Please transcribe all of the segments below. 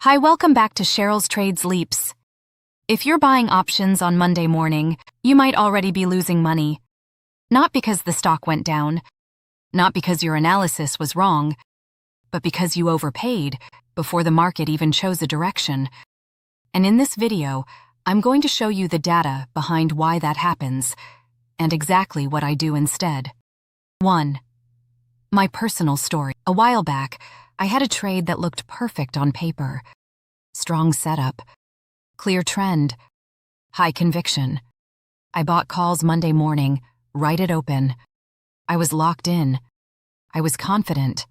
Hi, welcome back to Cheryl's Trades Leaps. If you're buying options on Monday morning, you might already be losing money. Not because the stock went down, not because your analysis was wrong, but because you overpaid before the market even chose a direction. And in this video, I'm going to show you the data behind why that happens and exactly what I do instead. 1. My personal story. A while back, I had a trade that looked perfect on paper. Strong setup, clear trend, high conviction. I bought calls Monday morning, right at open. I was locked in. I was confident.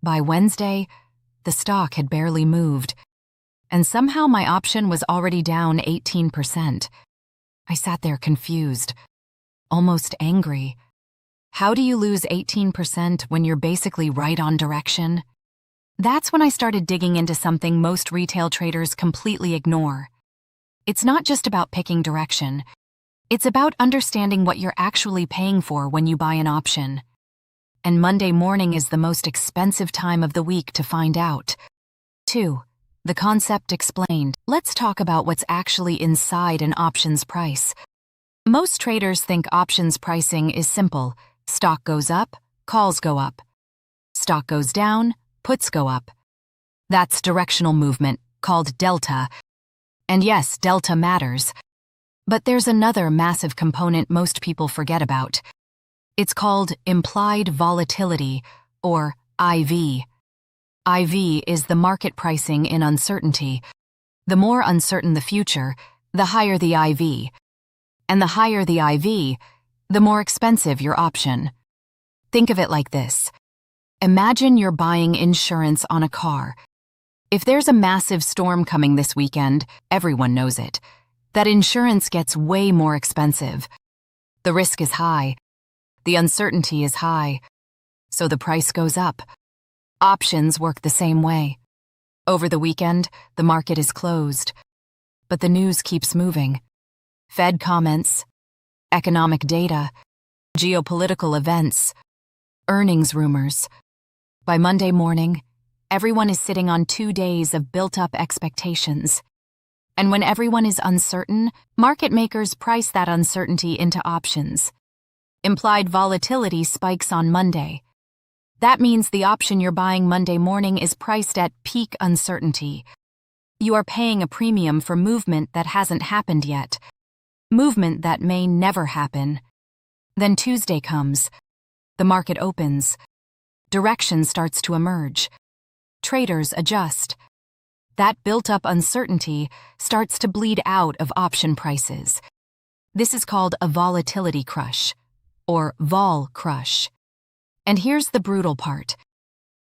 By Wednesday, the stock had barely moved, and somehow my option was already down 18%. I sat there confused, almost angry. How do you lose 18% when you're basically right on direction? That's when I started digging into something most retail traders completely ignore. It's not just about picking direction. It's about understanding what you're actually paying for when you buy an option. And Monday morning is the most expensive time of the week to find out. 2. The concept explained. Let's talk about what's actually inside an options price. Most traders think options pricing is simple. Stock goes up, calls go up. Stock goes down, puts go up. That's directional movement, called delta. And yes, delta matters. But there's another massive component most people forget about. It's called implied volatility, or IV. IV is the market pricing in uncertainty. The more uncertain the future, the higher the IV. And the higher the IV, the more expensive your option. Think of it like this. Imagine you're buying insurance on a car. If there's a massive storm coming this weekend, everyone knows it. That insurance gets way more expensive. The risk is high. The uncertainty is high. So the price goes up. Options work the same way. Over the weekend, the market is closed. But the news keeps moving. Fed comments, economic data, geopolitical events, earnings rumors. By Monday morning, everyone is sitting on 2 days of built-up expectations. And when everyone is uncertain, market makers price that uncertainty into options. Implied volatility spikes on Monday. That means the option you're buying Monday morning is priced at peak uncertainty. You are paying a premium for movement that hasn't happened yet. Movement that may never happen. Then Tuesday comes. The market opens. Direction starts to emerge. Traders adjust. That built-up uncertainty starts to bleed out of option prices. This is called a volatility crush, or vol crush. And here's the brutal part.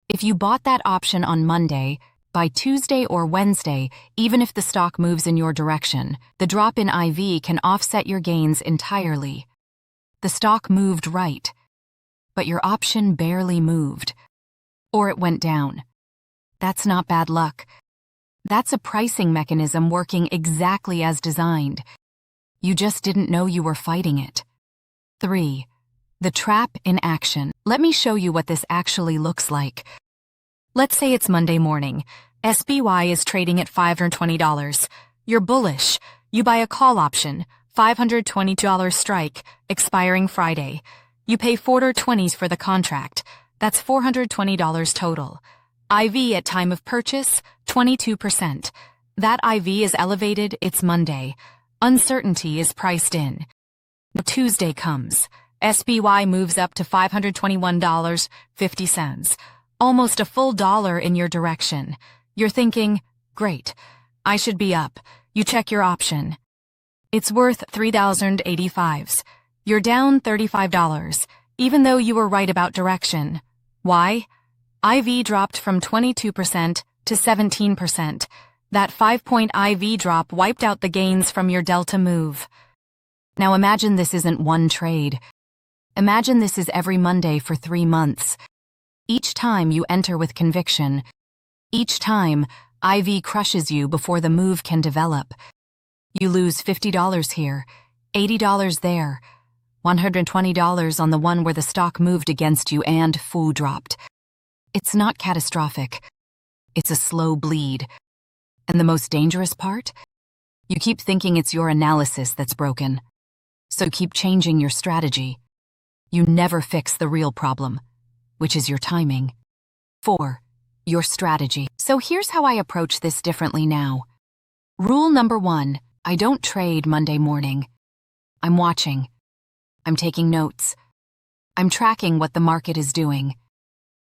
If you bought that option on Monday, by Tuesday or Wednesday, even if the stock moves in your direction, the drop in IV can offset your gains entirely. The stock moved right, but your option barely moved. Or it went down. That's not bad luck. That's a pricing mechanism working exactly as designed. You just didn't know you were fighting it. 3. The trap in action. Let me show you what this actually looks like. Let's say it's Monday morning. SPY is trading at $520. You're bullish. You buy a call option, $520 strike, expiring Friday. You pay $420 for the contract. That's $420 total. IV at time of purchase, 22%. That IV is elevated, it's Monday. Uncertainty is priced in. Tuesday comes. SPY moves up to $521.50. Almost a full dollar in your direction. You're thinking, great, I should be up. You check your option. It's worth $3,085. You're down $35, even though you were right about direction. Why? IV dropped from 22% to 17%. That 5-point IV drop wiped out the gains from your delta move. Now imagine this isn't one trade. Imagine this is every Monday for 3 months. Each time you enter with conviction. Each time, IV crushes you before the move can develop. You lose $50 here, $80 there, $120 on the one where the stock moved against you and foo dropped. It's not catastrophic. It's a slow bleed. And the most dangerous part? You keep thinking it's your analysis that's broken. So keep changing your strategy. You never fix the real problem, which is your timing. 4. Your strategy. So here's how I approach this differently now. Rule number 1, I don't trade Monday morning. I'm watching. I'm taking notes. I'm tracking what the market is doing.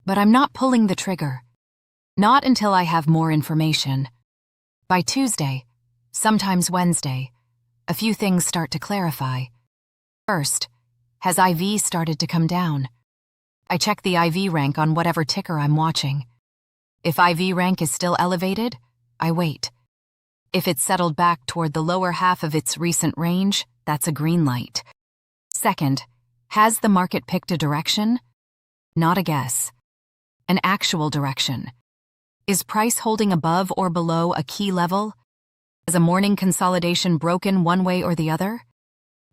But I'm not pulling the trigger. Not until I have more information. By Tuesday, sometimes Wednesday, a few things start to clarify. First, has IV started to come down? I check the IV rank on whatever ticker I'm watching. If IV rank is still elevated, I wait. If it's settled back toward the lower half of its recent range, that's a green light. Second, has the market picked a direction? Not a guess. An actual direction. Is price holding above or below a key level? Is a morning consolidation broken one way or the other?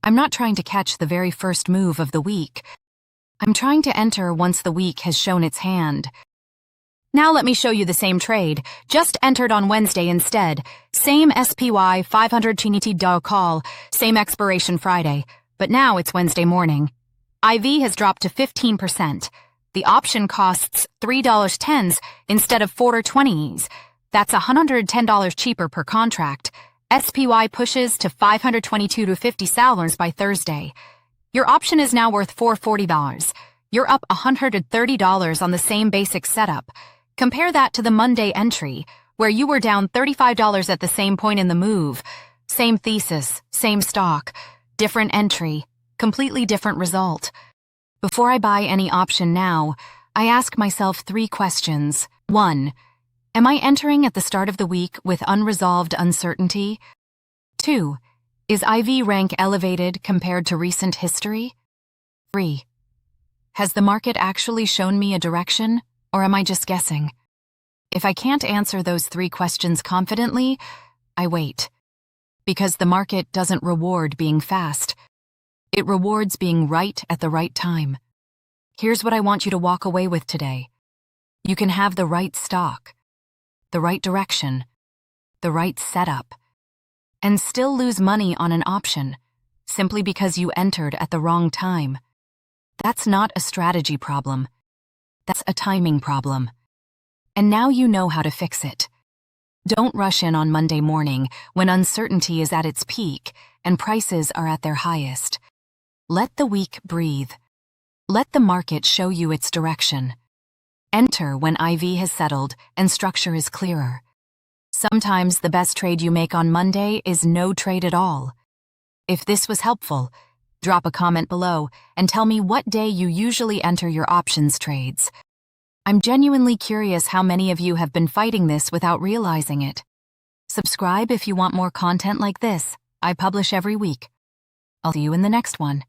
I'm not trying to catch the very first move of the week. I'm trying to enter once the week has shown its hand. Now let me show you the same trade, just entered on Wednesday instead. Same SPY 500 Trinity call, same expiration Friday, but now it's Wednesday morning. IV has dropped to 15%. The option costs $3.10 instead of $4.20. That's $110 cheaper per contract. SPY pushes to $522.50 by Thursday. Your option is now worth $440. You're up $130 on the same basic setup. Compare that to the Monday entry, where you were down $35 at the same point in the move. Same thesis, same stock, different entry, completely different result. Before I buy any option now, I ask myself 3 questions. 1. Am I entering at the start of the week with unresolved uncertainty? 2. Is IV rank elevated compared to recent history? 3. Has the market actually shown me a direction, or am I just guessing? If I can't answer those 3 questions confidently, I wait. Because the market doesn't reward being fast. It rewards being right at the right time. Here's what I want you to walk away with today. You can have the right stock, the right direction, the right setup, and still lose money on an option simply because you entered at the wrong time. That's not a strategy problem. That's a timing problem. And now you know how to fix it. Don't rush in on Monday morning when uncertainty is at its peak and prices are at their highest. Let the week breathe. Let the market show you its direction. Enter when IV has settled and structure is clearer. Sometimes the best trade you make on Monday is no trade at all. If this was helpful, drop a comment below and tell me what day you usually enter your options trades. I'm genuinely curious how many of you have been fighting this without realizing it. Subscribe if you want more content like this. I publish every week. I'll see you in the next one.